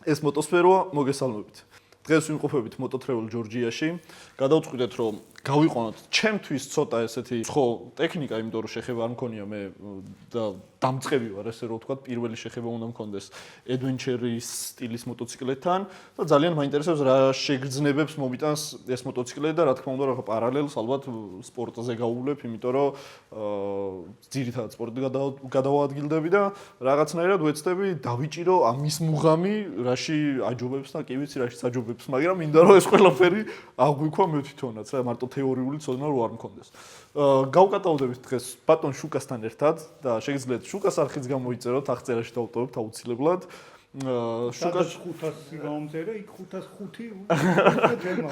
ეს მოტოსფეროა, მოგესალმებით. დღეს ვიმყოფებით MotoTravel Georgia-ში. გადავწყვიტეთ, რომ გავიყვანოთ ჩემთვის ცოტა ესეთი ხო ტექნიკა, იმიტომ რომ შეხება არ მქონია მე და დამწყები ვარ, ესე რომ ვთქვათ, პირველი შეხება უნდა მქონდეს adventure-ის სტილის მოტოციკლეთთან და ძალიან მაინტერესებს რა შეგრძნებებს მომიტანს ეს მოტოციკლეთი და რა თქმა უნდა, რა პარალელს ალბათ სპორტზე გავუვლებ, იმიტომ რომ ძირითადად სპორტი გადავაადგილდები და რაღაცნაირად ვეცდები დავიჭირო ამის მუღამი, რაში აჯობებს და კი ვიცი, რაში საჯობებს, მაგრამ მინდა რომ ეს ყველაფერი აღვიქვა მე თვითონაც, რა მარტო თეორიული ცოდნა რო არ მქონდეს. გავკატაოდებით დღეს ბატონ შუკასთან ერთად და შეგიძლიათ შუკას არხიც გამოიწეროთ, აღწერაში დავტოვებთ აუცილებლად. შუკას 500 გამომწერე, იქ 505 ჯერმა.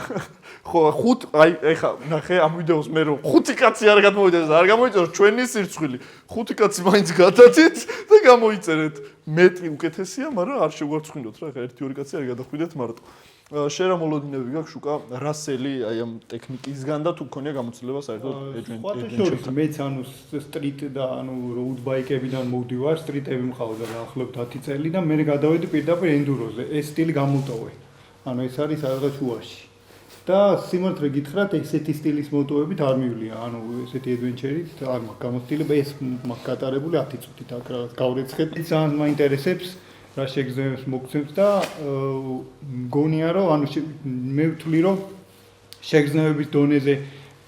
ხო, 5, აი, ეხა ნახე ამ ვიდეოს მე რომ 5 კაცი არ გადმოვიდეს, არ გამოიწეროთ ჩვენი სირცხვილი. 5 კაცი მაინც გადაცით და გამოიწერეთ. მეტი უკეთესია, მაგრამ არ შეგვარცხინდოთ რა, ეხა 1-2 კაცი არ გადახვიდეთ მარტო. შენ რა მოლოდინები გაქვს შუკა რასელი აი ამ ტექნიკისგან და თუ გქონია გამოცდილება საერთოდ adventure-ში მეც ანუ street და ანუ road bike-ებიდან მოვდივარ, street-ები მყავდა დაახლოებით 10 წელი და მე გადავედი პირდაპირ enduro-ზე. ეს სტილი გამოვტოვე. ანუ ეს არის რაღაც შუაში. და სიმართლე გითხრათ, ესეთი სტილის მოტოებით არ მივლია. ანუ ესეთი adventure-ით არ მაქვს გამოცდილება, ეს მაქვს გატარებული 10 წუთით აქ რაღაც გავრეცხეთ. ძალიან მაინტერესებს რა შეგრძნებებს მოგცემს და მგონია რომ ანუ მე ვთვლი რომ შეგრძნებების დონეზე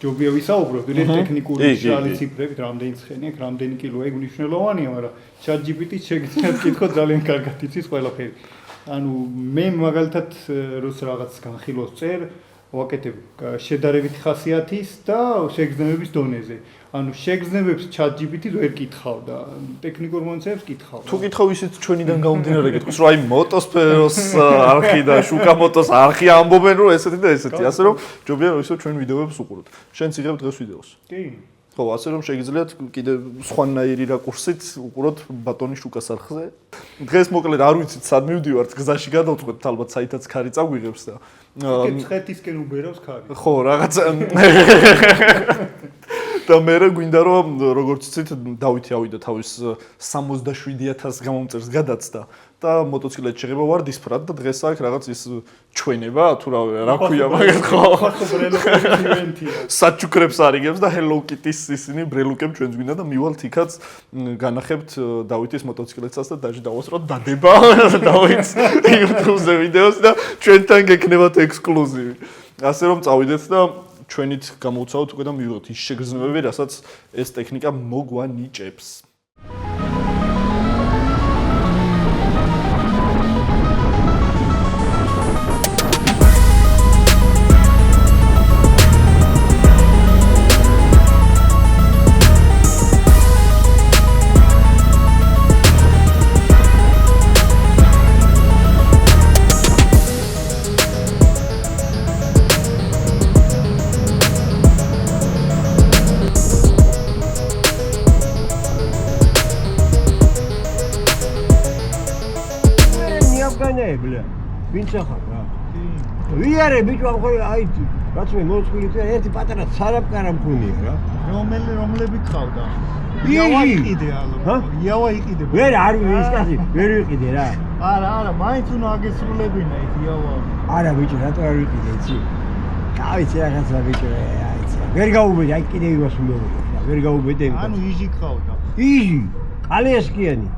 ჯობია ვისაუბროთ ტექნიკური შალი ციფრებით რამდენი ცხენი აქვს რამდენი კილო ეგ მნიშვნელოვანია მაგრამ ChatGPT-ს შეგრძნებს კითხოთ ძალიან კარგად იცის ყველაფერი ანუ მე მაგალითად როცა რაღაც განხილვას წერ ვაკეთებ შედარებითი ხასიათის და შეგრძნებების დონეზე ანუ შეგრძნებებს ChatGPT-ს ვერ კითხავ და ტექნიკურ მონაცემებს კითხავ. თუ კითხავ ისიც ჩვენიდან გამომდინარე გეტყვის რომ აი MotoSpheros არხი და Shuka Motos არხი ამბობენ რომ ესეთი და ესეთი. ასე რომ ჯობია რომ ისო ჩვენ ვიდეოებს უყუროთ. შენც იღებ დღეს ვიდეოს. კი. ხო, ასე რომ შეგიძლიათ კიდე სხვანაირი რაკურსით უყუროთ ბატონის Shukas არხზე. დღეს მოკლედ არ ვიცით სად მივდივართ, გზაში გადავწყვეტთ ალბათ საითაც ქარი წაგვიღებს და ცხეთისკენ უბერავს ქარი. ხო, რაღაც და მე გვინდა რომ როგორც იცით დავითი ავიდა თავის 67000 გამომწერს გადაცდა და მოტოციკლეთ შეღება ვარდისფრად და დღეს აქ რაღაც ის ჩვენება თუ რა ქვია მაგათ ხო საჩუქრებს არიგებს და Hello Kitty-ს ისინი ბრელუკებს ჩვენს გვინდა და მივალთ იქაც განახებთ დავითის მოტოციკლეთსაც და დაჟე დავასწროთ დადება დავითს YouTube-ზე ვიდეოს და ჩვენთან გექნებათ ექსკლუზივი ასე რომ წავიდეთ და ჩვენით გამოვცავთ უკვე და მივიღოთ ის შეგრძნებები, რასაც ეს ტექნიკა მოგვანიჭებს. ბლა ვინც ახარ რა ვიარე ბიჭო ხო აი რაც მე მოწყვლი ერთი პატარა სარაბკარა მქონია რა რომლები გყავდა იავა იყიდე ალბათ იავა იყიდე ვერ არ ის კაცი ვერ ვიყიდე რა არა მაინც უნდა აგესრულებინა ის იავა არა ბიჭო რატო არ ვიყიდე იცი გავიცი რაღაცა ბიჭო აიცი ვერ გაუბედე აი კიდე იმას უნდა ვერ გაუბედე ანუ იჟი გყავდა იჟი კალიასკიანი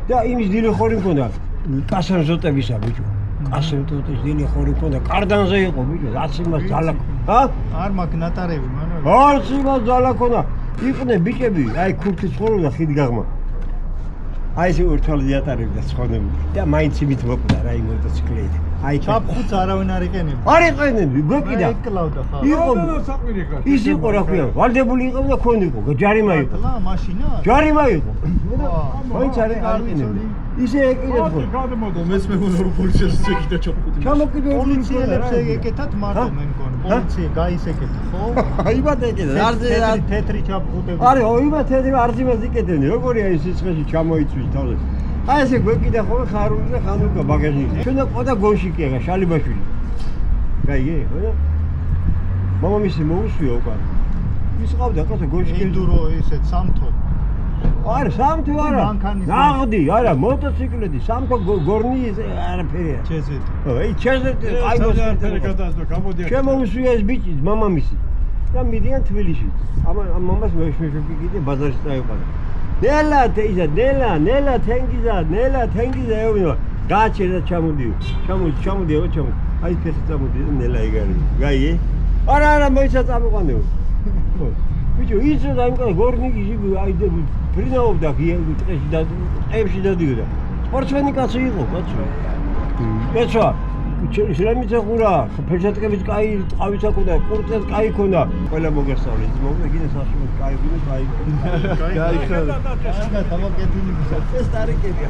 და იმის დილე ხორი მქონდა კასერზოტებისა ბიჭო. კასერზოტის დილე ხორი მქონდა. კარდანზე იყო ბიჭო, რაც იმას ძალა. ჰა? არ მაქვს ნატარები, მანო. არც იმას ძალა ქონდა. იყვნენ ბიჭები, აი ქურთის ცხოვრობდა ხიდგაღმა. აი ეს ორთვალე დიატარებდა ცხოვრობდნენ და მაინც იმით მოკვდა რა იმ მოტოციკლით. აი ჩაფხუც არავინ არ იყენებდა. არ იყენებდი, გოკიდა. ეკლავდა ხა. იყო საყვირეკა. ის იყო რა ქვია, ვალდებული იყო და ქონდიყო, ჯარიმა იყო. ლა მაშინა? ჯარიმა იყო. მაინც არ იყენებდი. ისე ეკიდეთ ხო? გადმოდო მესმე რომ პოლიციას ეკიდა ჩაფხუტი. ჩამოკიდე პოლიციელებს ეკეთათ მარტო მე მგონი. პოლიცია გაისეკეთა ხო? აიბად ეკედა. თეთრი ჩაფხუტები. არა, ოიბა თეთრი არძიმას იკეთებდნენ. როგორია ის სიცხეში ჩამოიწვის თავზე. აი ესე გვეკიდა ხოლმე ხარული და ხანუკა ბაგაჟში. ჩვენ და ყოდა გონშიკი ახლა შალიბაშვილი. გაიგე, ხო? მამამისი მოусვია უკან. ის ყავდა კაცო გონშიკი ენდურო ისეთ სამთო. არა, სამთო არა. ნაღდი, არა, მოტოციკლები, სამთო გორნი არაფერია. ჩეზეთი. აი, ჩეზეთი, აი მოსწრაფე გადაასდო, გამოდიან. შემოუსვია ეს ბიჭი, მამამისი. და მიდიან თბილისში. ამ მამას მეშვეშები კიდე ბაზარში წაიყვანა. ნელა, თენგიზა, ეუბნება. გააჩერდა ჩამოდიო. აი ფესი წამოდიო, ნელა იგარი. გაიგე? არა, მოიცა წამიყვანეო. ბიჭო, იცოდა იმკა გორნიკი აი პრინაობდა ტყეში და ტყეებში დადიოდა. სპორტსმენი კაცი იყო, კაცო. შრემიცა ხურა, ფერშატკებით კაი, ტყავიც აქვს და კურწეც კაი ქონდა. ყველა მოგესწავლეს, მოგდა კიდე საშუალო კაი ვინე კაი. კაი ხარ. და თამაკეთილი ეს ტარიკებია.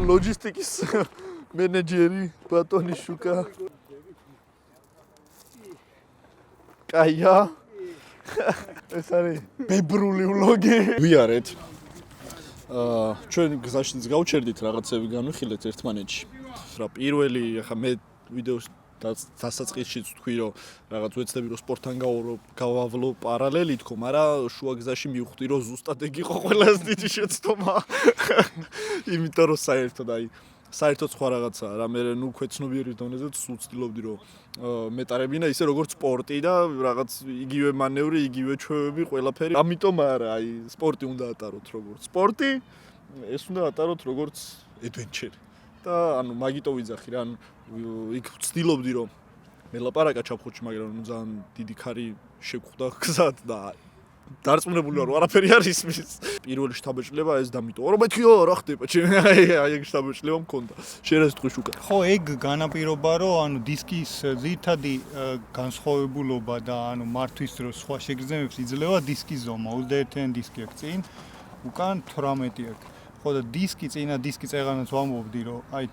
ლოჯისტიკის მენეჯერი ბატონი შუკა. კაია. ეს არის ბებრული ვლოგი. ვიარეთ. ჩვენ გზაშიც გავჩერდით რაღაცები განვიხილეთ ერთმანეთში. რა პირველი ახლა მე ვიდეოს დასაწყისშიც თქვი რომ რაღაც ვეცდები რომ სპორტთან გავავლო პარალელი თქო, მაგრამ შუა გზაში მივხვდი რომ ზუსტად ეგ იყო ყველაზე დიდი შეცდომა. იმიტომ რომ საერთოდ სხვა რაღაცაა რა მე ნუ ქვეცნობიერის დონეზე სულ ვცდილობდი რომ მეტარებინა ისე როგორც სპორტი და რაღაც იგივე მანევრი, იგივე ჩვევები, ყველაფერი. ამიტომ არა, აი სპორტი უნდა ატაროთ როგორც სპორტი, ეს უნდა ატაროთ როგორც ადვენჩერი. და ანუ მაგიტო ვიძახი რა, ანუ იქ ვცდილობდი რომ მელაპარაკა ჩაფხუთში, მაგრამ ნუ ძალიან დიდი ქარი შეგხვდა გზად და დარწმუნებული ვარ, არაფერი არ ისმის. პირველი შთაბეჭდილება ეს დამიტოვა, რომ მეთქიო, რა ხდება, ჩემი აი ეგ შთაბეჭდილება მქონდა. შენ ეს თქვი შუკა. ხო, ეგ განაპირობა, რომ ანუ დისკის ძირითადი განსხვავებულობა და ანუ მართვის დროს სხვა შეგრძნებებს იძლევა დისკის ზომა. 21-იანი დისკი აქვს წინ, უკან 18 აქვს. ხო და წინა დისკი წეღანაც ვამბობდი, რომ აი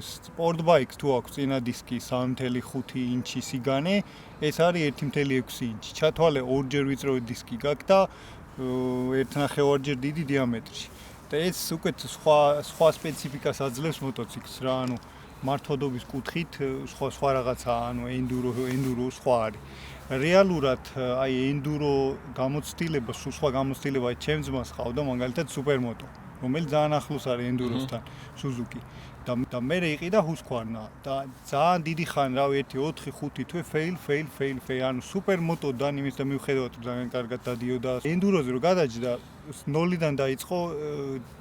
სპორტ ბაიქს თუ აქვს წინა დისკი 3.5 ინჩი სიგანე, ეს არის 1.6 ინჩი. ჩათვალე ორჯერ ვიწროვი დისკი გაქვს და 1.5-ჯერ დიდი დიამეტრში. და ეს უკვე სხვა სპეციფიკას აძლევს მოტოციკლს რა, ანუ მართვადობის კუთხით სხვა რაღაცაა, ანუ ენდურო სხვა არის. რეალურად აი ენდურო გამოცდილება, სხვა გამოცდილება აი ჩემს ძმას ყავდა მაგალითად სუპერმოტო, რომელიც ძალიან ახლოს არის ენდუროსთან, სუზუკი. და მე იყიდა ჰუსკვარნა და ძალიან დიდი ხანი, რავი 1-4-5 თვე fail, ანუ სუპერმოტოდან იმის და მივხედავთ ძალიან კარგად დადიოდა. ენდუროზე რო გადაჭდა 0-დან დაიწყო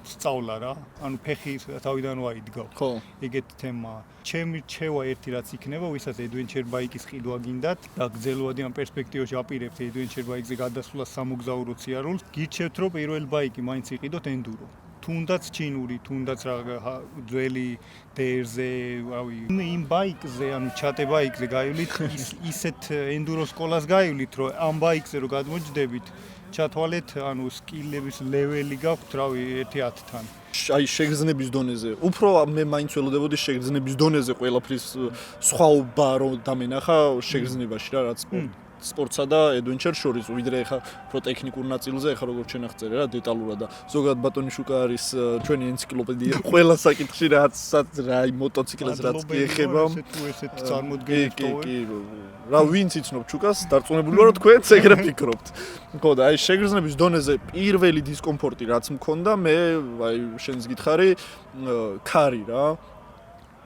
სწავლა რა. ანუ ფეხი თავიდან ვაიდგა. ხო. ეგეთი თემაა. ჩემი რჩევა ერთი რაც იქნება, ვისაც adventure bike-ის ყიდვა გინდათ და გრძელვადიან პერსპექტივაში აპირებთ adventure bike-ზე გადასვლას სამოგზაურო სიარულს, გირჩევთ რომ პირველი bike-ი მაინც იყიდოთ enduro. თუნდაც ჩინური, თუნდაც ძველი DR-ზე, რავი, იმ ბაიკზე, ანუ ჩატე ბაიკზე გაივლით, ისეთ ენდურო სკოლას გაივლით, რომ ამ ბაიკზე რო გადმოჯდებით, ჩათვალეთ, ანუ სკილების ლეველი გაქვთ, რავი, 1-10-თან. აი შეგრძნების დონეზე. უფრო მე მაინც ველოდებოდი შეგრძნების დონეზე ყველაფრის სხვაობა რომ დამენახა შეგრძნებაში რა, რაც სპორტსა და adventure შორის, ვიდრე ხა პრო ტექნიკურ ნაწილზე, ხა როგორც შენახწერე რა, დეტალურად და ზოგადად ბატონი შუკა არის ჩვენი ენციკლოპედია ყველა საკითხში რაც რა მოტოციკლს რაც კი ეხება. ესეთ წარმოდგენებს კი, რა ვინც იცნობ შუკას, დარწმუნებული ვარ რომ თქვენც ეგრე ფიქრობთ. ხო და აი შეგრძნების დონეზე პირველი დისკომფორტი რაც მქონდა, მე აი შენს გითხარი, ქარი რა.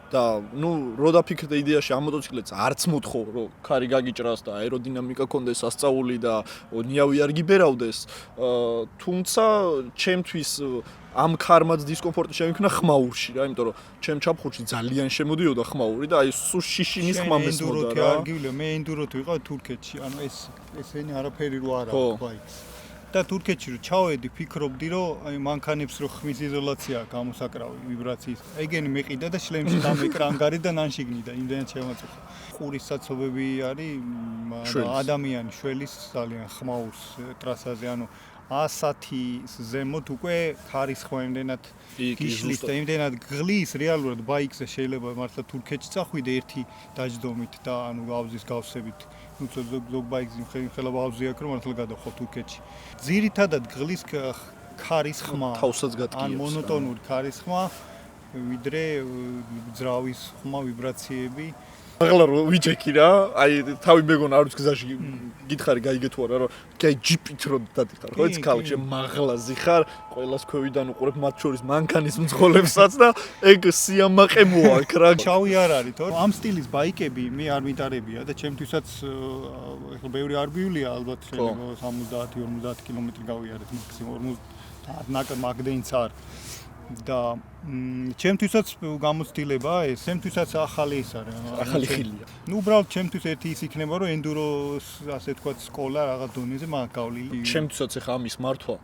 და ნუ რო დაფიქრდე იდეაში ამ მოტოციკლებს არც მოთხოვ რომ ქარი გაგიჭრას და აეროდინამიკა კონდეს ასწაული და ნიავი არ გიბერავდეს, თუმცა ჩემთვის ამ ქარმაც დისკომფორტი შემიქნა ხმაურში რა, იმიტომ რომ ჩემ ჩაფხურში ძალიან შემოდიოდა ხმაური და აი სულ შიშინის ხმა მესმოდა რა. მე ენდუროთი ვიყავ თურქეთში, ანუ ესენი არაფერი რო არა ბაიქს. და თურქეთში რო ჩავედი, ფიქრობდი რომ აი მანქანებს რო ხმის იზოლაცია გამოსაკრავი ვიბრაციის. ეგენი მეყიდა და შლემში დამეკრანგარი და ნანშიგნიდა, იმდენად შემაწუხა. ყურის საცობები არის ადამიანი შველის ძალიან ხმაურს ტრასაზე, ანუ 110-ის ზემოთ უკვე ქარის ხმა იმდენად გიშლის და იმდენად გღლის რეალურად ბაიქზე შეიძლება მართლა თურქეთში წახვიდე ერთი დაჯდომით და ანუ ავზის გავსებით. ნუ ზოგ ბაიქზე ხელა ავზი აქვს რომ მართლა გადახვალ თურქეთში. ძირითადად გღლის ქარის ხმა, თავსაც გატკიებს. ან მონოტონური ქარის ხმა, ვიდრე ძრავის ხმა, ვიბრაციები. ახლა რო ვიჩეკი რა, აი თავი მეგონა არ ვიცი გზაში გითხარი გაიგე თუ არა რომ კი ჯიპით რო დადიხარ, ხო იცი ქალაქში მაღლაზი ხარ, ყველას ქვევიდან უყურებ მათ შორის მანქანის მძღოლებსაც და ეგ სიამაყე მოაქ რა. შავი არ არის თორე ამ სტილის ბაიკები მე არ მიტარებია და ჩემთვისაც ეხლა ბევრი არ ბიულია ალბათ შეიძლება 70-50 კილომეტრი გავიარეთ მაქსიმუმ 50 მაგდენიც არ და ჩემთვისაც გამოცდილება ეს ჩემთვისაც ახალი ის არის ახალი ხილია. ნუ უბრალოდ ჩემთვის ერთი ის იქნება რომ ენდუროს ასე თქვა სკოლა რაღაც დონეზე მაგ გავლილი ჩემთვისაც ახლა ამის მართვა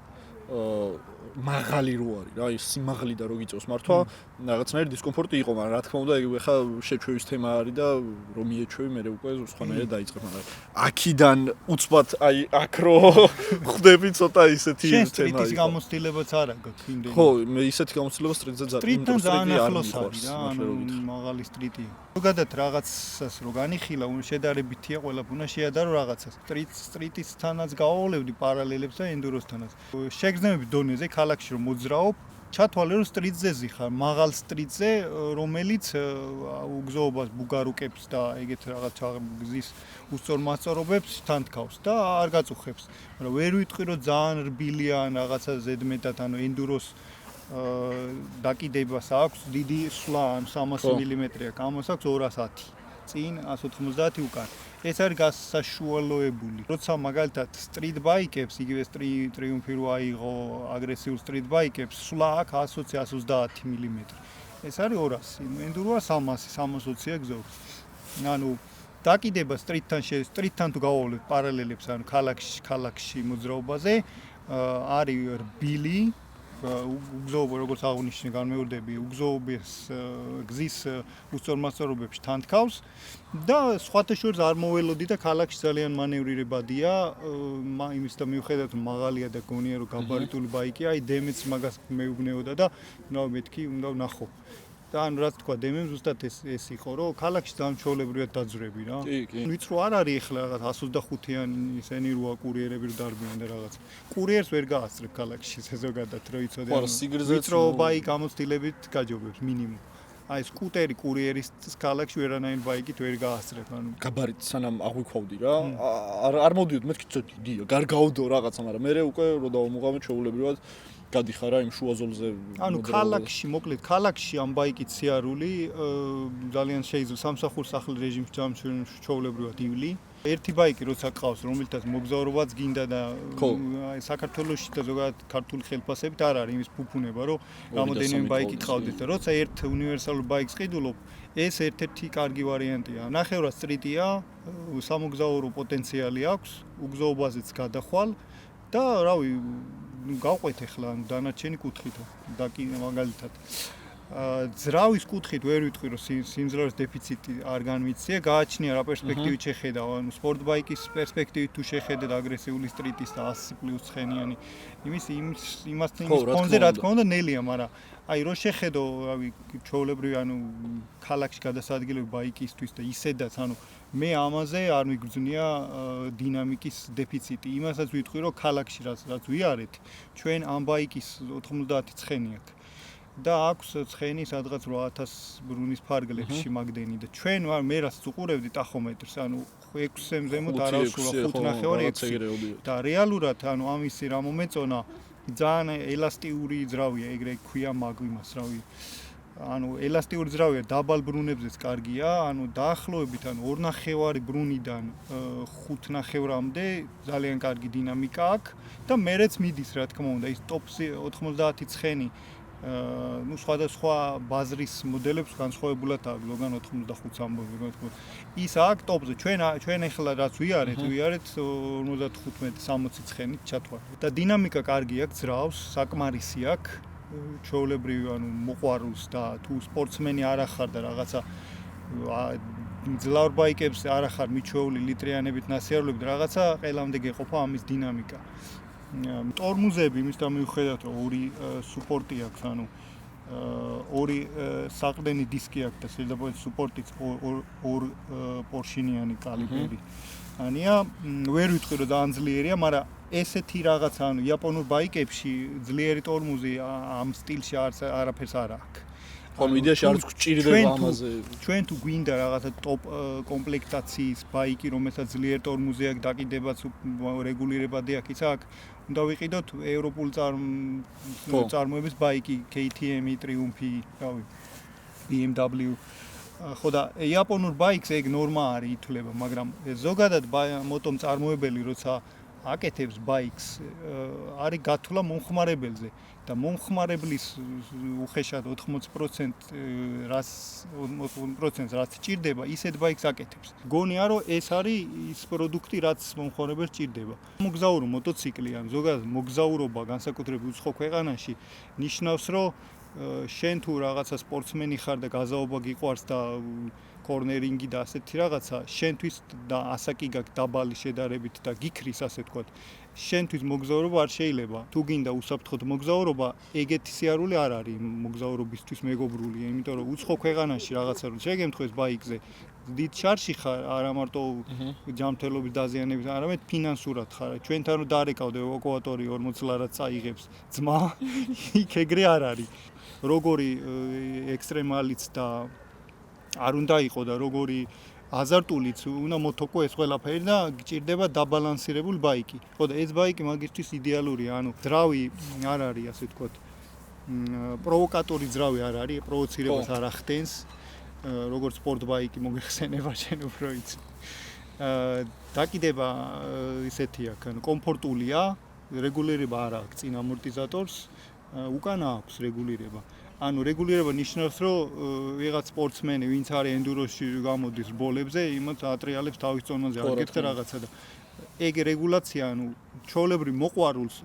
მაღალი რო არის რა ის სიმაღლიდან რო გიწევს მართვა რაღაცნაირი დისკომფორტი იყო მაგრამ რა თქმა უნდა ეგ ახლა შეჩვევის თემა არის და რომ მიეჩვევი მე უკვე სხვანაირად დაიწყებ მაგრამ აქიდან უცბად აი აქ რო ხვდები ცოტა ისეთი თემა სტრიტის გამოცდილებაც არ აქვს იმდენი ხო მე ისეთი გამოცდილება სტრიტზე ძალიან ახლოს არის რა ანუ მაღალი სტრიტია ზოგადად რაღაცას რო განიხილა შედარებითია ყველა უნდა შეადარო რაღაცას სტრიტისთანაც გავავლევდი პარალელებს და ენდუროსთანაც შეგრძნებით დონეზე ქალაქში რომ მოძრაობ ჩათვალე რომ სტრიტზე ზიხარ მაღალ სტრიტზე რომელიც უგზოობას ბუგარუკებს და ეგეთ რაღაც გზის უსწორმასწორობებს თან თქავს და არ გაწუხებს მაგრამ ვერ ვიტყვი რომ ძალიან რბილია ან რაღაცა ზედმეტად ანუ ენდუროს დაკიდებას აქვს დიდი სვლა ან 300 მმ-ია გამოს აქვს 210 წინ 190 უკან ეს არის გასაშუალოებული როცა მაგალითად სტრიტ ბაიკებს იგივე ტრიუმფი რო აიღო აგრესიულ სტრიტ ბაიკებს სვლა აქვს 120-130 მმ ეს არის 200 ენდუროა 300-320-ია გზობს ანუ დაკიდება სტრიტთან თუ გავავლევთ პარალელებს ანუ ქალაქში მოძრაობაზე არის რბილი უგზოობა როგორც აღნიშნე განმეორდები უგზოობის გზის უსწორმასწორობებში თან თქავს და სხვათა შორის არ მოველოდი და ქალაქში ძალიან მანევრირებადია იმის და მიუხედავად რომ მაღალია და გონია რომ გაბარიტული ბაიკია აი დემეც მაგას მეუბნეოდა და მეთქი უნდა ვნახო და ანუ რაც თქვა დემემ ზუსტად ეს იყო რომ ქალაქში ძალიან ჩვეულებრივად დაძვრები რა ვიწრო არ არის ახლა რაღაც 125-იანი ისენი როა კურიერები რო დარბიან და რაღაც კურიერს ვერ გაასწრებ ქალაქში ზოგადად რო იცოდე ვიწრო ბაიკ გამოცდილებით გაჯობებს მინიმუმ აი სკუტერი კურიერის ქალაქში ვერანაირ ბაიკით ვერ გაასწრებ ანუ გაბარიტ სანამ აღვიქვავდი რა არ მოდიოდ მეთქი ცოტა დიდია გარგაოდო რაღაცა მაგრამ მე უკვე რო დავამუღამე ჩვეულებრივად გადიხარ რა იმ შუა ზოლზე ანუ ქალაქში მოკლედ ქალაქში ამ ბაიკით სიარული ძალიან შეიძლება სამსახურ სახლ რეჟიმში ჩვეულებრივად ივლი ერთი ბაიკი როცა ყავს რომელთაც მოგზაურობაც გინდა და აი საქართველოში და ზოგადად ქართული ხელფასებით არ არის იმის ფუფუნება რომ რამოდენიმე ბაიკი ყავდეს და როცა ერთ უნივერსალურ ბაიკს ყიდულობ ეს ერთ-ერთი კარგი ვარიანტია ნახევრად სტრიტია სამოგზაურო პოტენციალი აქვს უგზოობაზეც გადახვალ და რავი გავყვეთ ახლა დანარჩენი კუთხით მაგალითად ძრავის კუთხით ვერ ვიტყვი რომ სიმძლავრის დეფიციტი არ განვიცია გააჩნია რა პერსპექტივით შეხედავ ანუ სპორტ ბაიკის პერსპექტივით თუ შეხედეთ აგრესიული სტრიტის და 100+ ცხენიანი იმის ფონზე რა თქმა უნდა ნელია მაგრამ აი რო შეხედო რავი ჩვეულებრივი ანუ ქალაქში გადასადგილები ბაიკისთვის და ისედაც ანუ მე ამაზე არ მიგრძნია დინამიკის დეფიციტი იმასაც ვიტყვი რომ ქალაქში რაც ვიარეთ ჩვენ ამ ბაიკის 90 ცხენი აქვს და აქვს ცხენი სადღაც 8000 ბრუნის ფარგლებში მაგდენი და ჩვენ მე რაც უყურებდი ტახომეტრს ანუ 6-ზე ზემოთ არასულა 5.5-6 და რეალურად ანუ ამისი რა მომეწონა ძალიან ელასტიური ძრავია ეგრე ქვია მაგვიმას რავი ანუ ელასტიური ძრავია დაბალ ბრუნებზეც კარგია ანუ დაახლოებით ანუ 2.5 ბრუნიდან 5.5-მდე ძალიან კარგი დინამიკა აქვს და მერეც მიდის რა თქმა უნდა ის ტოპსი 90 ცხენი ну სხვადასხვა ბაზრის მოდელებს განსხვავებულად აქვს ლოგან 85 ამბობი რა თქმა უნდა ის აქ ტოპზე ჩვენ ახლა რაც ვიარეთ 55-60 ცხენით ჩათვალე და დინამიკა კარგი აქვს ძრავს საკმარისი აქვს ჩვეულებრივი ანუ მოყვარულს და თუ სპორტსმენი არ ახარ და რაღაცა ძლავრ ბაიკებს არ ახარ მიჩვეული ლიტრიანებით ნასიარულებით რაღაცა ყველამდე გეყოფა ამის დინამიკა ტორმუზები იმის და მიუხედავად რომ ორი სუპორტი აქვს ანუ ორი საყრდენი დისკი აქვს და შეიძლება სუპორტიც ორ პორშინიანი კალიბრი ანია ვერ ვიტყვი რომ ძალიან ძლიერია მაგრამ ესეთი რაღაცა ანუ იაპონურ ბაიკებში ძლიერი ტორმუზი ამ სტილში არაფერს არ აქვს ხომ იდეაში არც გჭირდება ამაზე. ჩვენ თუ გვინდა რაღაცა ტოპ კომპლექტაციის ბაიკი, რომელსაც ძლიერ ტორმუზი აქვს, დაკიდებაც რეგულირებადი აქვს, ის აქ უნდა ვიყიდოთ ევროპულ წარმოების ბაიკი, KTM, Triumph, რავი, BMW. ხო და იაპონურ ბაიკს ეგ ნორმა არის ითვლება, მაგრამ ზოგადად მოტომ წარმოებელი როცა აკეთებს ბაიკს არის გათვლა მომხმარებელზე და მომხმარებლის უხეშად 80% რაც ჭირდება, ისეთ ბაიკს აკეთებს. გონია რომ ეს არის ის პროდუქტი, რაც მომხმარებელს ჭირდება. მოგზაურო მოტოციკლი ან ზოგადად მოგზაურობა განსაკუთრებით უცხო ქვეყანაში ნიშნავს რომ შენ თუ რაღაცა სპორტსმენი ხარ და გაზაობა გიყვარს და კორნერინგი და ასეთი რაღაცა, შენთვის და ასაკი გაქვს დაბალი შედარებით და გიქრის ასე ვთქვათ. შენთვის მოგზაურობა არ შეიძლება. თუ გინდა უსაფრთხოდ მოგზაურობა, ეგეთი სიარული არ არის მოგზაურობისთვის მეგობრულია, იმიტომ რომ უცხო ქვეყანაში რაღაცა რო შეგემთხვეს ბაიკზე, დიდ შარში ხარ, არა მარტო ჯანმრთელობის დაზიანების, არამედ ფინანსურად ხარ. ჩვენთან რო დარეკავდა ევაკუატორი 40 ლარად წაიღებს ძმა, იქ ეგრე არ არის. როგორი ექსტრემალიც და არ უნდა იყო და როგორი აზარტულიც უნდა მოთოქო ეს ყველაფერი და გჭირდება დაბალანსირებული ბაიკი. ხო და ეს ბაიკი მაგისთვის იდეალურია, ანუ ძრავი არ არის, ასე ვთქვათ, პროვოკატორი ძრავი არ არის, პროვოცირებას არ ახდენს, როგორც სპორტ ბაიკი მოგეხსენება შენ უფრო იცი. დაკიდება ისეთი აქვს, ანუ კომფორტულია, რეგულირება არ აქვს წინ ამორტიზატორს, უკანა აქვს რეგულირება. ანუ რეგულირება ნიშნავს, რომ ვიღაც სპორტსმენი, ვინც არის ენდუროში გამოდის ბოლებზე, იმათ ატრიალებს თავის წონაზე, არ გეტყვი რაღაცა და ეგ რეგულაცია, ანუ ჩვეულებრივ მოყვარულს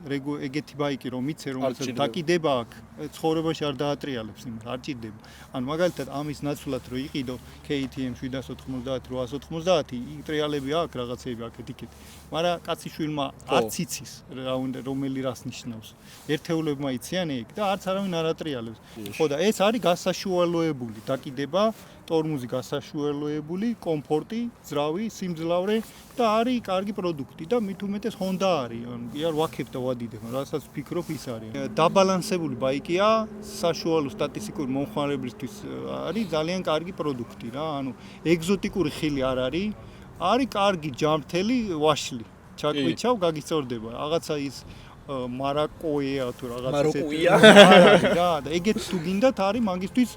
ეგეთი ბაიკი რომ იცე, რომელსაც დაკიდება აქვს, ცხოვრებაში არ დაატრიალებს იმას, არ ჭირდება. ანუ მაგალითად ამის ნაცვლად რო იყიდო KTM 790, 890, იტრიალები აქვს რაღაცები აქეთ-იქით. მაგრამ კაციშვილმა არც იცის რომელი რას ნიშნავს. ერთეულებმა იციან ეგ და არც არავინ არ ატრიალებს. ხო და ეს არის გასაშუალოებული დაკიდება, ტორმუზი გასაშუალოებული, კომფორტი, ძრავი, სიმძლავრე და არის კარგი პროდუქტი და მით უმეტეს Honda არის. კი არ ვაქებ და ვადიდებ, რასაც ვფიქრობ ის არის. დაბალანსებული ბაიკია, საშუალო სტატისტიკური მომხმარებლისთვის არის ძალიან კარგი პროდუქტი რა. ანუ ეგზოტიკური ხილი არ არის, არის კარგი ჯანმრთელი ვაშლი. ჩაკვიჩავ, გაგიწორდება. რაღაცა ის მარაკოია თუ რაღაცა მაროკუია რა და ეგეთ თუ გინდათ არის მაგისთვის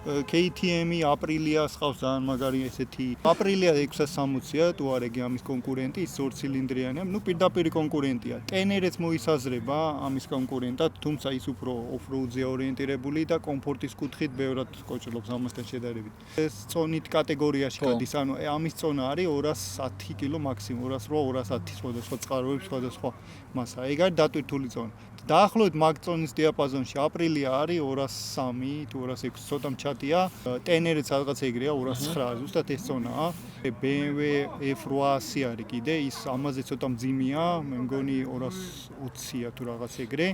KTM-ი, Aprilia ხავს ძალიან მაგარი ესეთი. Aprilia 660-ია, თუ არ ეგე ამის კონკურენტი, ის 2 ცილინდრიანია, ნუ პირდაპირ კონკურენტია. Tenere-ც მოისაზრება ამის კონკურენტად, თუმცა ის უფრო off-road-ზე ორიენტირებული და კომფორტის კუთხით ბევრად კოჭლობს ამასთან შედარებით. ეს წონით კატეგორიაში გადის, ანუ ამის წონა არის 210 კილო მაქსიმუმ, 208, 210 სხვადასხვა წყაროების სხვადასხვა მასა. ეგ არის დატვირთული წონა. დაახლოებით მაგ წონის დიაპაზონში Aprilia არის 203 თუ 206 ცოტა მჩატია. Tenere-ც რაღაც ეგრეა 209, ზუსტად ეს წონაა. BMW F800 არის კიდე, ის ამაზე ცოტა მძიმეა, მე მგონი 220-ია თუ რაღაც ეგრე.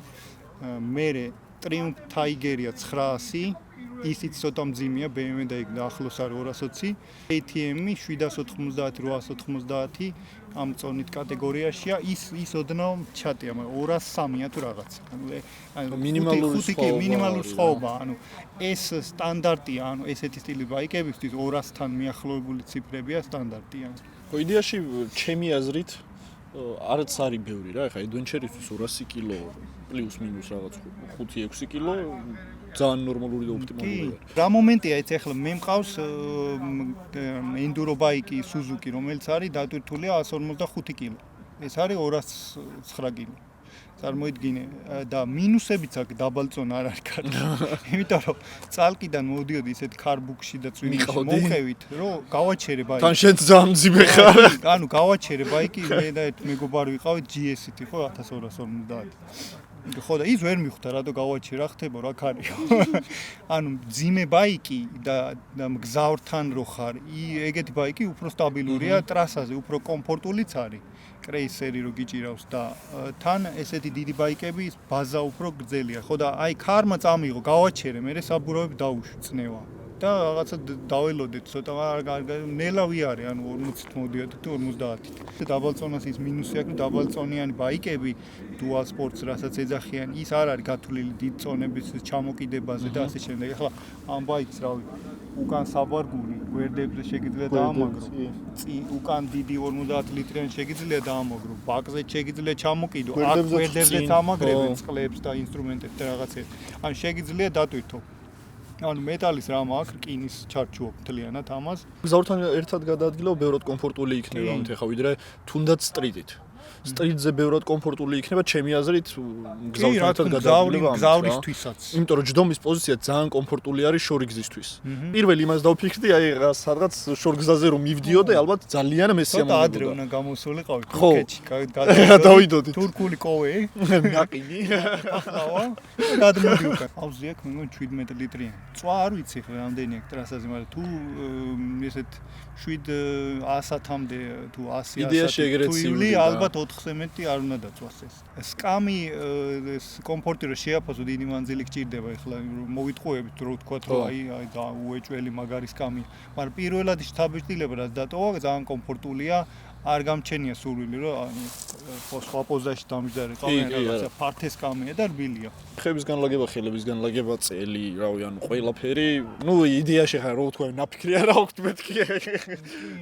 მერე Triumph Tiger-ია 900, ისიც ცოტა მძიმეა, BMW და ეგ ახლოს არის 220. KTM-ი 790, 890 ამ წონით კატეგორიაშია, ის ოდნავ ჩატია, მაგრამ 203-ია თუ რაღაც. ანუ მინიმალური სხვაობა, ანუ ეს სტანდარტია, ანუ ესეთი სტილის ბაიკებისთვის 200-თან მიახლოებული ციფრებია სტანდარტია. ხო, იდეაში ჩემი აზრით არც არის ბევრი რა, ეხლა adventure-ისთვის 200 კილო პლუს მინუს რაღაც 5-6 კილო ძალიან ნორმალური და ოპტიმალურია. რა მომენტია ეს ახლა მე მყავს ენდურო ბაიკი Suzuki, რომელიც არის დატვირთულია 155 კილო. ეს არის 209 კილო. წარმოიდგინე და მინუსებიც აქვს დაბალწონა არ არის კარგი. იმიტომ რომ წალკიდან მოვდიოდი ისეთ კარბუქში და წვიმაში მოყევით, რომ გავაჩერე ბაიკი. თან შენ ძალიან მძიმე ხარ. ანუ გავაჩერე ბაიკი, მე და ერთ მეგობარი ვიყავით GS-ით, ხო 1250. ხო და ის ვერ მიხვდა რატო გავაჩერა, ხდება რა ქარიო. ანუ მძიმე ბაიკი და მგზავრთან რო ხარ, ეგეთი ბაიკი უფრო სტაბილურია ტრასაზე, უფრო კომფორტულიც არის. კრეისერი რო გიჭირავს და თან ესეთი დიდი ბაიკები ბაზა უფრო გრძელია. ხო და აი ქარმა წამიღო, გავაჩერე, მე საბურავები დაუშვი წნევა. და რაღაცა დაველოდეთ ცოტა ნელავი არის ანუ 40-ით მოდიოდა თუ 50-ით. დაბალწონას ის მინუსი აქვს, დაბალწონიანი ბაიკები dual sports რასაც ეძახიან, ის არ არის გათვლილი დიდ წონების ჩამოკიდებაზე და ასე შემდეგ. ეხლა ამ ბაიკს რავი უკან საბარგული გვერდებზე შეგიძლია დაამაგრო. უკან დიდი 50 ლიტრიანი შეგიძლია დაამაგრო. ბაკზე შეგიძლია ჩამოკიდო. აქ გვერდებზე წამაგრებენ წყლებს და ინსტრუმენტებს და რაღაცებს. ან შეგიძლია დატვირთო. ანუ მეტალის რამ აქვს, რკინის ჩარჩოა მთლიანად ამას. გზაურთან ერთად გადაადგილო ბევრად კომფორტული იქნება ამით ახლა ვიდრე თუნდაც სტრიტით. სტრიტზე ბევრად კომფორტული იქნება ჩემი აზრით გზაურთან ერთად გადაადგილება ამით. გზავრისთვისაც. იმიტომ რომ ჯდომის პოზიცია ძალიან კომფორტული არის შორიგზისთვის. პირველი იმას დავფიქრდი, აი სადღაც შორგზაზე რომ მივდიოდე, ალბათ ძალიან მესიამოვნებოდა. ადრე უნდა გამოსულიყავი ხო. თურქეთში, დავიდოდი. თურქული კოვე, ნაყინი. ახლა გადმოდი უკან. ავზი აქვს მე მგონი 17 ლიტრიანი. წვა არ ვიცი ხო რამდენი აქვს ტრასაზე, მაგრამ თუ ესეთ 700-მდე თუ 100 იდეაში ეგრეც სიული ალბათ 4-ზე მეტი არ უნდა დაწვას ეს. სკამი ეს კომფორტი რომ შეაფასო დიდი მანძილი გჭირდება ეხლა მოვიტყუებით რო ვთქვათ რომ აი და უეჭველი მაგარი სკამი. მაგრამ პირველად შთაბეჭდილება რაც დატოვა ძალიან კომფორტულია. არ გამჩენია სურვილი რომ სხვა პოზაში დამჯდარი ყავენ რაღაცა ფართეს კამია და რბილია. ხების განლაგება, ხელების განლაგება, წელი, რავი, ანუ ყველაფერი, ნუ იდეაში ხარ რო ვთქვა, ნაფიქრი არა აქვს მეთქი.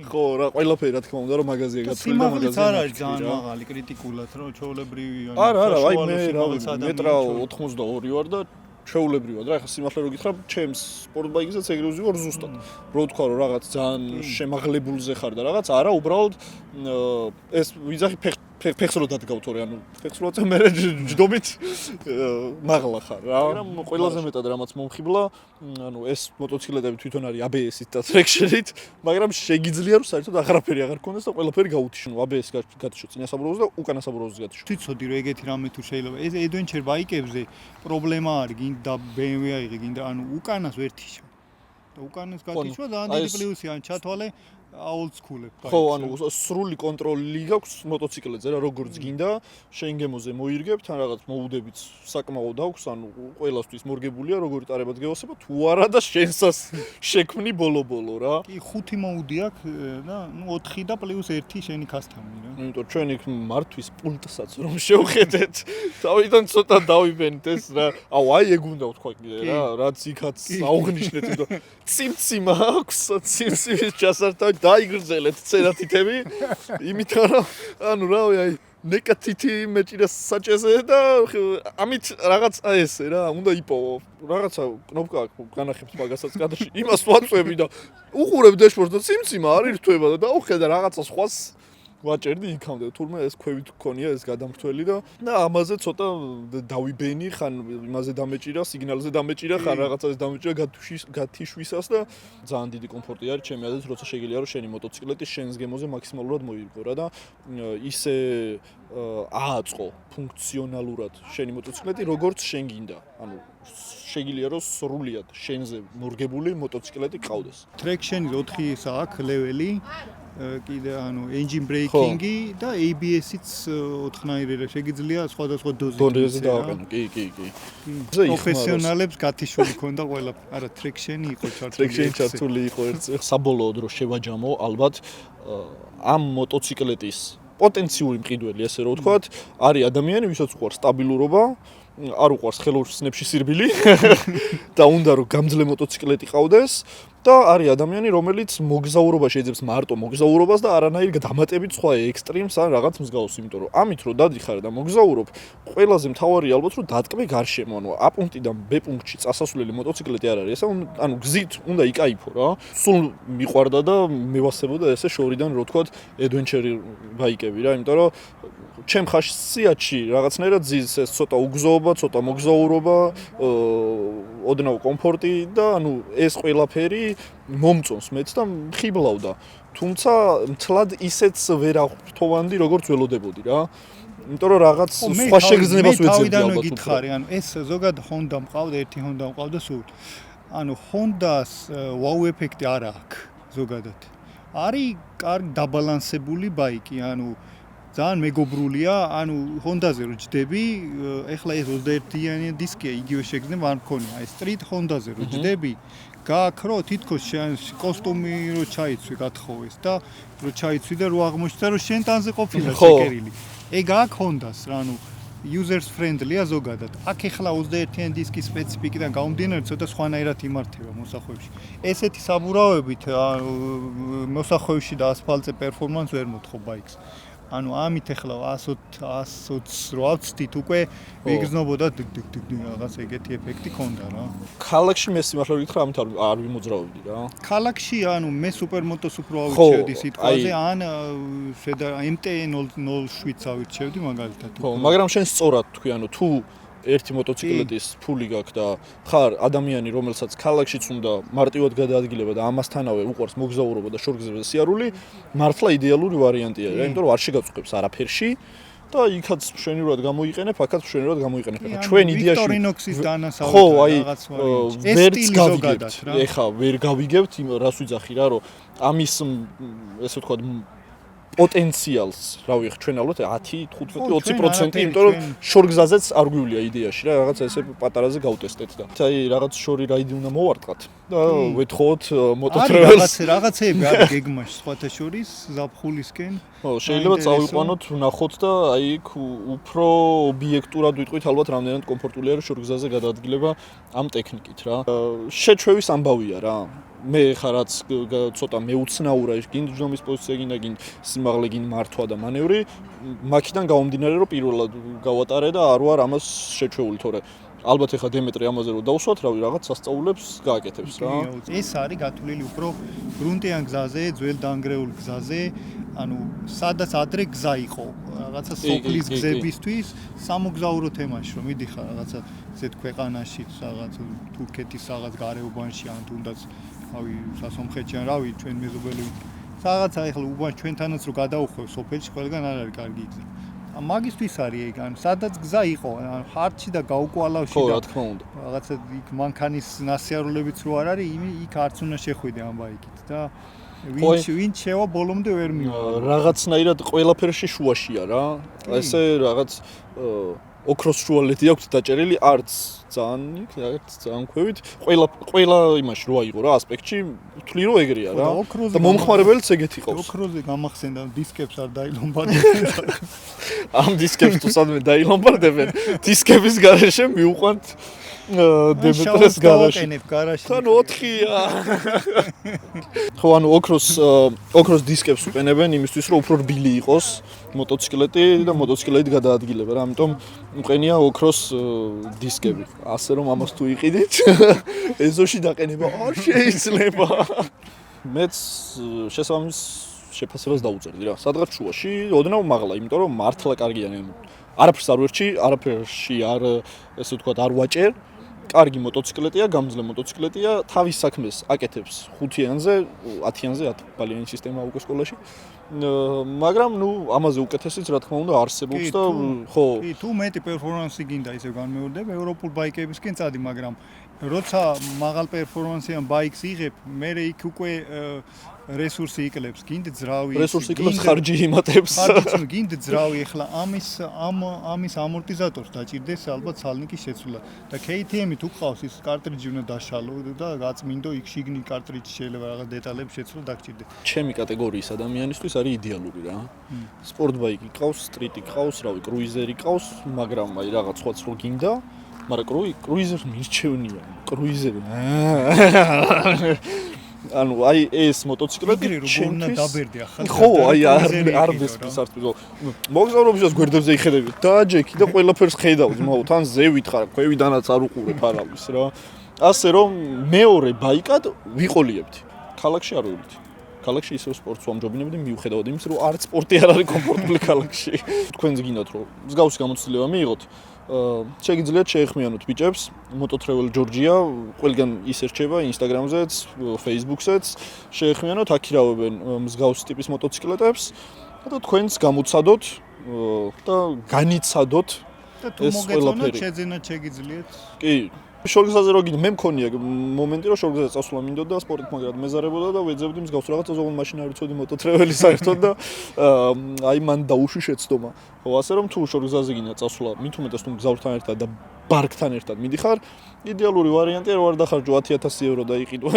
ხო, რა ყველაფერი რა თქმა უნდა რომ მაღაზია გათვლილი და მაღაზია არ არის ძალიან მაღალი კრიტიკულად რომ ჩაოლებრივი არა, აი მე რავი, მეტრა 82 ვარ და ჩეულებრივად რა, ახლა სიმართლე რო გითხრა, ჩემს სპორტბაიკზეც ეგრე ვზივარ ზუსტად. რო ვთქვა რომ რაღაც ძალიან შემაღლებულზე ხარ და რაღაც, არა, უბრალოდ ეს ვიძახი ფეხს რო დადგავ თორე, ანუ ფეხს რო წე მე ჯდომით მაღლა ხარ რა. მაგრამ ყველაზე მეტად რამაც მომხიბლა, ანუ ეს მოტოციკლეტები თვითონ არის ABS-ით და traction-ით, მაგრამ შეგიძლია რომ საერთოდ აღარაფერი აღარ გქონდეს და ყველაფერი გაუთიშო. ABS-ი გათიშო წინასაბრუნოზე და უკანასაბრუნოზე გათიშო. თვითონ რომ ეგეთი რამე თუ შეიძლება. ეს adventure ბაიკებზე პრობლემა არის, გინდა BMW აიღე, გინდა ანუ უკანას ვერ თიშო. და უკანას გათიშვა და ან დიდი პლუსი ან ჩათვალე old school-ებ. ხო, ანუ სრული კონტროლი გაქვს მოტოციკლებზე რა, როგორც გინდა, შენ გემოზე მოირგებთ, ან რაღაც მოუდებით საკმაოდ აქვს, ანუ ყველასთვის მორგებულია, როგორი ტარებად გეოსება, თუ არა და შენსას შექმნი ბოლო-ბოლო რა. კი, 5 მოუდი აქვს და ნუ 4 და პლუს 1 შენი custom-ი რა. იმიტომ ჩვენ იქ მართვის პულტსაც რომ შევხედეთ, თავიდან ცოტა დავიბენთ ეს რა. აუ, აი ეგ უნდა ვთქვა კიდე რა, რაც იქაც აუღნიშნეთ, იმიტომ ციმციმა აქვს, ციმციმის ჩასართავი დაიგრძელეთ წერათითები, იმიტომ რომ ანუ რავი, აი ნეკათითი მეჭირა საჭეზე და ამით რაღაც ესე რა, უნდა იპოვო. რაღაცა კნოპკა აქვს, განახებთ მაგასაც კადრში, იმას ვაწვევი და უყურებ დაშბორდს და ციმციმა არ ირთვება და დავხედა რაღაცა სხვას ვაჭერდი იქამდე, თურმე ეს ქვევით გქონია ეს გადამრთველი და ამაზე ცოტა დავიბენი, ხან იმაზე დამეჭირა, სიგნალზე დამეჭირა, ხან რაღაცაზე დამეჭირა გათიშვისას და ძალიან დიდი კომფორტი არის ჩემი აზრით, როცა შეგიძლია რომ შენი მოტოციკლეტი შენს გემოზე მაქსიმალურად მოირგო რა და ისე ააწყო ფუნქციონალურად შენი მოტოციკლეტი როგორც შენ გინდა. ანუ შეგიძლია რომ სრულიად შენზე მორგებული მოტოციკლეტი ყავდეს. Traction-ი 4 აქვს ლეველი. კიდე ანუ engine braking-ი და ABS-იც 4-ნაირი შეგიძლია სხვადასხვა დოზით დავაყენო. კი. პროფესიონალებს გათიშვილი ქონდა ყველა. არა, traction-ი იყო ჩართული. traction-ი ჩართული იყო ერთ საბოლოოდ რო შევაჯამო, ალბათ ამ მოტოციკლეტის პოტენციური მყიდველი, ასე რომ ვთქვათ, არის ადამიანი, ვისაც უყვარს სტაბილურობა, არ უყვარს ხელოსნებში სირბილი და უნდა რომ გამძლე მოტოციკლეტი ყავდეს და არის ადამიანი, რომელიც მოგზაურობაში ეძებს მარტო მოგზაურობას და არანაირ დამატებით სხვა ექსტრიმს ან რაღაც მსგავს, იმიტომ რომ ამით რო დადიხარ და მოგზაურობ, ყველაზე მთავარია ალბათ რომ დატკბე გარშემო, ანუ A პუნქტიდან B პუნქტში წასასვლელი მოტოციკლეტი არ არის, ესე ანუ გზით უნდა იკაიფო რა. სულ მიყვარდა და მევასებოდა ესე შორიდან რო ვთქვათ adventure ბაიკები რა, იმიტომ რომ ჩემ ხასიათში რაღაცნაირად ზის ეს ცოტა უგზოობა, ცოტა მოგზაურობა, ოდნავ კომფორტი და ანუ ეს ყველაფერი მომწონს მეც და მხიბლავდა. თუმცა მთლად ისეც ვერ აღვრთოვანდი, როგორც ველოდებოდი რა. იმიტომ რომ რაღაც სხვა შეგრძნებას ვეძებდი ალბათ. თავიდანვე გითხარი, ანუ ეს ზოგადად Honda მყავდა, ერთი Honda მყავდა სულ. ანუ Honda-ს wow ეფექტი არ აქვს ზოგადად. არის კარგი დაბალანსებული ბაიკი, ანუ ძალიან მეგობრულია, ანუ Honda-ზე რო ჯდები, ეხლა ეს 21-იანი დისკია, იგივე შეგრძნება არ მქონია. აი Street Honda-ზე რო ჯდები, გააქრო თითქოს კოსტუმი რო ჩაიცვი გათხოვეს და რო ჩაიცვი და რო აღმოჩნდა რომ შენ ტანზე ყოფილა შეკერილი. ეგ აქ Honda-ს რა, ანუ users friendly-ა ზოგადად. აქ ეხლა 21-იანი დისკის სპეციფიკიდან გამომდინარე ცოტა სხვანაირად იმართება მოსახვეებში. ესეთი საბურავებით მოსახვევში და ასფალტზე პერფორმანს ვერ მოთხოვ ბაიკს. ანუ ამით ეხლა 120 რო ავწდით უკვე ვიგრძნობოდა რაღაც ეგეთი ეფექტი ქონდა რა. ქალაქში მე სიმართლე გითხრა ამით არ ვიმოძრავებდი რა. ქალაქში ანუ მე სუპერმოტოს უფრო ავირჩევდი სიტყვაზე ან MT-07-ს ავირჩევდი მაგალითად. ხო, მაგრამ შენ სწორად თქვი, ანუ თუ ერთი მოტოციკლეტის ფული გაქვს და ხარ ადამიანი, რომელსაც ქალაქშიც უნდა მარტივად გადაადგილება და ამასთანავე უყვარს მოგზაურობა და შორგზებზე სიარული, მართლა იდეალური ვარიანტია რა, იმიტომ რომ არ შეგაწუხებს არაფერში და იქაც მშვენივრად გამოიყენებ, აქაც მშვენივრად გამოიყენებ. ჩვენ იდეაში Victorinox-ის დანასაუბრად რაღაც ვერც გავიგებთ. ეხა ვერ გავიგებთ იმ რას ვიძახი რა, რომ ამის ესე ვთქვათ პოტენციალს, რავი, ჩვენ ალბათ 10-15-20%, იმიტომ რომ შორგზაზეც არ გვივლია იდეაში რა, რაღაც ესე პატარაზე გავტესტეთ და. აი, რაღაც შორი რაიდი უნდა მოვარტყათ და ვეთხოვოთ მოტოტრეველს. რაღაცეები არის გეგმაში, სხვათა შორის, ზაფხულისკენ. ხო, შეიძლება წავიყვანოთ, ვნახოთ და აი იქ უფრო ობიექტურად ვიტყვით, ალბათ რამდენად კომფორტულია რა შორგზაზე გადაადგილება ამ ტექნიკით რა. შეჩვევის ამბავია რა. მე ხა რაც ცოტა მეუცნაურა ის გინ ჯდომის პოზიცია გინდა გინ სიმაღლე გინ მართვა და მანევრი მაქიდან გამომდინარე რომ პირველად გავატარე და არ ვარ ამას შეჩვეული თორე ალბათ ეხა დემეტრი ამაზე რომ დავსვათ რავი რაღაც სასწაულებს გააკეთებს რა ეს არის გათვლილი უფრო გრუნტიან გზაზე ძველ დაანგრეულ გზაზე ანუ სადაც ადრე გზა იყო რაღაცა სოფლის გზებისთვის სამოგზაურო თემაში რომ მიდიხარ რაღაცა ზეთ ქვეყანაში რაღაც თურქეთის რაღაც გარეუბანში ან თუნდაც რავი სასომხეთში ან რავი ჩვენ მეზობელი რაღაცა ეხლა უბანს ჩვენთანაც რო გადაუხვევ სოფელში ყველგან არ არის კარგი გზა მაგისთვის არის ეგ ან სადაც გზა იყო ან ჰარტში და გაუკვალავში და ხო რა თქმა უნდა რაღაცა იქ მანქანის ნასიარულებიც რო არ არის იქ არც უნდა შეხვიდე ამ ბაიკით და ვინც შევა ბოლომდე ვერ მივა რაღაცნაირად ყველაფერში შუაშია რა ესე რაღაც ოქროს შუალეთი აქვს დაჭერილი არც ძალიან ქვევით ყველა იმაში რო აიღო რა ასპექტში ვთვლი რომ ეგრეა რა და მომხმარებელიც ეგეთი ყავს ოქროზე გამახსენდა დისკებს არ დაილომბარდებენ ამ დისკებს თუ სადმე დაილომბარდებენ დისკების გარეშე მივუყვანთ დემეტრეს გარაში თან 4-ია ხო ანუ ოქროს დისკებს უყენებენ იმისთვის რომ უფრო რბილი იყოს მოტოციკლეტი და მოტოციკლეტით გადაადგილება რა ამიტომ უყენია ოქროს დისკები ასე რომ ამას თუ იყიდით ეზოში დაყენება არ შეიძლება მეც შესაბამის შეფასებას დაუწერდი რა სადღაც შუაში ოდნავ მაღლა იმიტომ რომ მართლა კარგია არაფერს არ ვერჩი არაფერში არ ესე ვთქვათ არ ვაჭერ კარგი მოტოციკლეტია, გამძლე მოტოციკლეტია, თავის საქმეს აკეთებს 5-იანზე, 10-იანზე, 10 ბალიანი სისტემა უკვე სკოლაში. მაგრამ ნუ ამაზე უკეთესიც რა თქმა უნდა არსებობს და ხო. კი, თუ მეტი პერფორმანსი გინდა ისე განმეორდება ევროპულ ბაიკებისკენ წადი, მაგრამ როცა მაღალ პერფორმანსიან ბაიკს იღებ, მე იქ უკვე რესურსი იკლებს, გინდ ძრავი. რესურსი იკლებს ხარჯი იმატებს. ხარჯი გინდ ძრავი, ეხლა ამის ამორტიზატორს დაჭირდეს ალბათ სალნიკის შეცვლა. და KTM-ით თუ ყავს ის კარტრიჯი უნდა დაშალო და გაწმინდო იქ შიგნით კარტრიჯი შეიძლება რაღაც დეტალებს შეცვლა დაგჭირდეს. ჩემი კატეგორიის ადამიანისთვის არის იდეალური რა. სპორტ ბაიკი ყავს, სტრიტი ყავს, რავი, კრუიზერი ყავს, მაგრამ აი რაღაც სხვა რო გინდა მაგრამ კრუიზერ მირჩევნია კრუიზერი ანუ აი ეს მოტოციკლები ჩემთვის დაბერდი ახლა ხო აი არ მესმის არც მოგზაურობისას გვერდებზე იხედები დააჯექი და ყველაფერს ხედავ ძმაო თან ზევით ხარ ქვევიდანაც არ უყურებ არავის რა ასე რომ მეორე ბაიკად ვიყოლიებდი ქალაქში არ ვიყოლით ქალაქში ისევ სპორტს ვამჯობინებდი მიუხედავად იმის რომ არც სპორტი არ არის კომფორტული ქალაქში თქვენს გინდათ რომ მსგავსი გამოცდილება მიიღოთ შეგიძლიათ შეეხმიანოთ ბიჭებს Mototravel Georgia ყველგან ის ერჩება Instagram-ზეც, Facebook-ზეც შეეხმიანოთ აქირავებენ მსგავსი ტიპის მოტოციკლეტებს და თქვენს გამოცადოთ და განიცადოთ და თუ მოგეწონათ შეძენათ შეგიძლიათ კი შორგზაზე რო გინდა მე მქონია მომენტი რომ შორგზაზე წასვლა მინდოდა და სპორტით მაგრად მეზარებოდა და ვეძებდი მსგავს რაღაცა ზოგადად მაშინ არ ვიცოდი მოტოტრეველი საერთოდ და აი მან დაუშვი შეცდომა ხო ასე რომ თუ შორგზაზე გინდა წასვლა მით უმეტეს თუ მგზავრთან ერთად და ბარგთან ერთად მიდიხარ იდეალური ვარიანტია რომ არ დახარჯო 10000 ევრო და იყიდო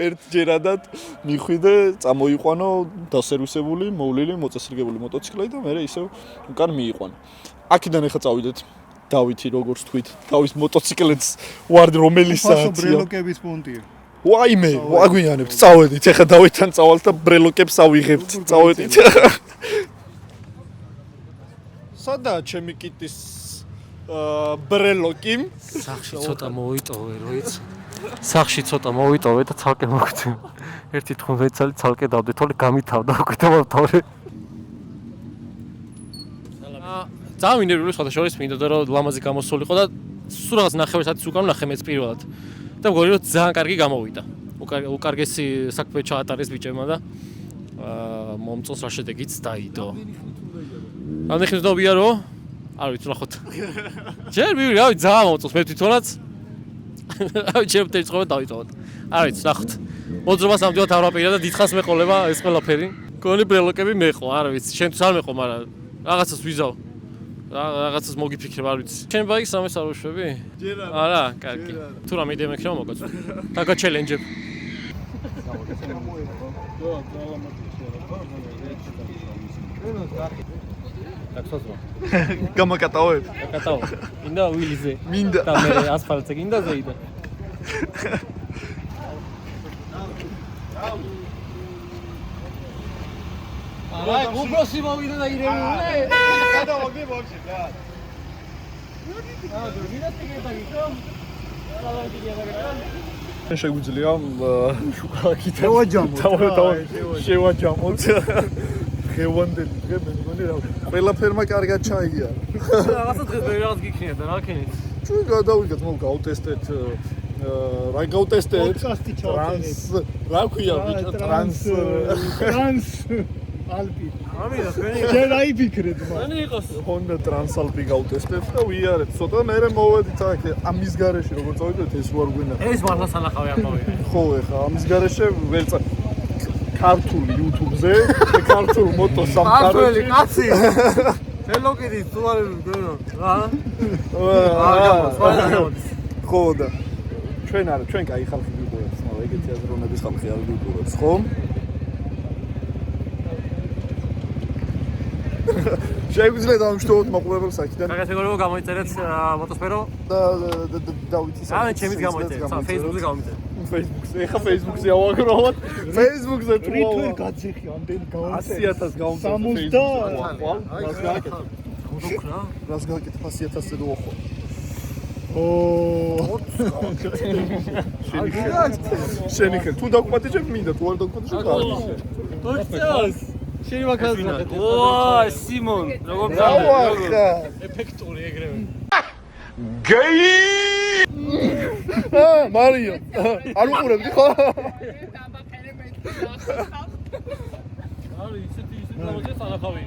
ერთჯერადად მიხვიდე წამოიყვანო დასერვისებული მოვლილი მოწესრიგებული მოტოციკლი და მე ისევ უკან მიიყვანე აქედან ახლა წავიდეთ დავითი როგორც თქვით თავის მოტოციკლეთს ვარ რომელიც საათია ბრელოკების პონტია ვაიმე ვაგვიანებთ წავედით ახლა დავითთან წავალთ და ბრელოკებს ავიღებთ წავედით სადაა ჩემი კიტის ბრელოკი სახში ცოტა მოიტოვე როიც სახში ცოტა მოიტოვე და ცალკე მოგწევ ერთი 15 წელი ცალკე დავდე თორე გამითავდა უკვე დავთავრე ძალიან მინერვული სხვა შორის მინდოდა რომ ლამაზი გამოსულიყო და სულ რაღაც ნახევარ საათის უკან ნახე მეც პირველად და მგონი რომ ძალიან კარგი გამოვიდა უკარგესი საქმე ჩაატარეს ბიჭებმა და მომწონს რა შედეგიც დაიდო ამ ხმებია რომ არ ვიცი ნახოთ ჯერ მივი რავი ძალიან მომწონს მე თვითონაც რავი ჯერ წეწყობა დავიტოვოთ არ ვიცი ნახოთ მოძრობას ამდენად არ ვაპირა და დიდხანს მეყოლება ეს ყველაფერი გონი ბრელოკები მეყო არ ვიცი შენთვის არ მეყო მაგრამ რაღაცას ვიზავ რაღაცას მოგიფიქრებ არ ვიცი შენ ბაიქს ამას არ უშვები არა კარგი თუ რამე იდეა მექნება მოგაწ დაგა ჩელენჯებ გამაკატავებ გაკატავ მინდა ვილიზე მინდა და მე ასფალტზე გინდა ზეიდა აი გუბროსი მოვიდა და ირემულე გადავაგდე ბოქში და შეგვიძლია შუქაკით შევაჯამოთ ხევანდელი დღე მე მგონი რა ყველაფერმა კარგად ჩაიგია რაღაცა დღეს მე რაღაც გიქნია და რა ქენით ჩვენ გადავიგეთ მო გავტესტეთ რა გავტესტეთ პოდკასტი ჩავწერეთ რა ქვია ბიჭო ტრანს ალპი ამიდა თქვენი ჯერ აიფიქრეთ მან იყოს Honda Transalpi გავტესტეთ და ვიარეთ ცოტა მე მოვედით აქ ამის garaში როგორ წავიდეთ ეს ვარ გვინახა ეს მართლა სანახავი ამოვიდა ხო ეხა ამის garaში ველცა ქართული YouTube-ზე ქართულ მოტოსამყაროში კაცი თელოკიდი თუ არ გქონო რა ხო და ჩვენ კაი ხალხი ვიყურებთ მაგრამ ეგეთი აზროვნების ხალხი არ ვიყურებთ ხო შეგვიძლია დავამშვიდობოთ მაყურებელს აქედან კატეგორიულად გამოიწერეთ მოტოსფერო და დავითის ამე ჩემით გამოიწერეთ Facebook-ზე გამოიწერეთ Facebook-ზე ეხა Facebook-ზე ავაგროვოთ Facebook-ზე თუ რითვე გაძიხი ამდენ 100,000 გავუმწევთ რას გააკეთებ 100,000-ზე დოახო შენი ხელ თუ დაგკვატიჭებ მინდა თუ არ დაგკვატიჭებ კარგი ოქცას შენი მაგაზია ვა სიმონ როგორ დავახა ეფექტური ეგრევე გეი მარიო არ უყურებდი ხო არის ისეთი ლამაზი სანახავი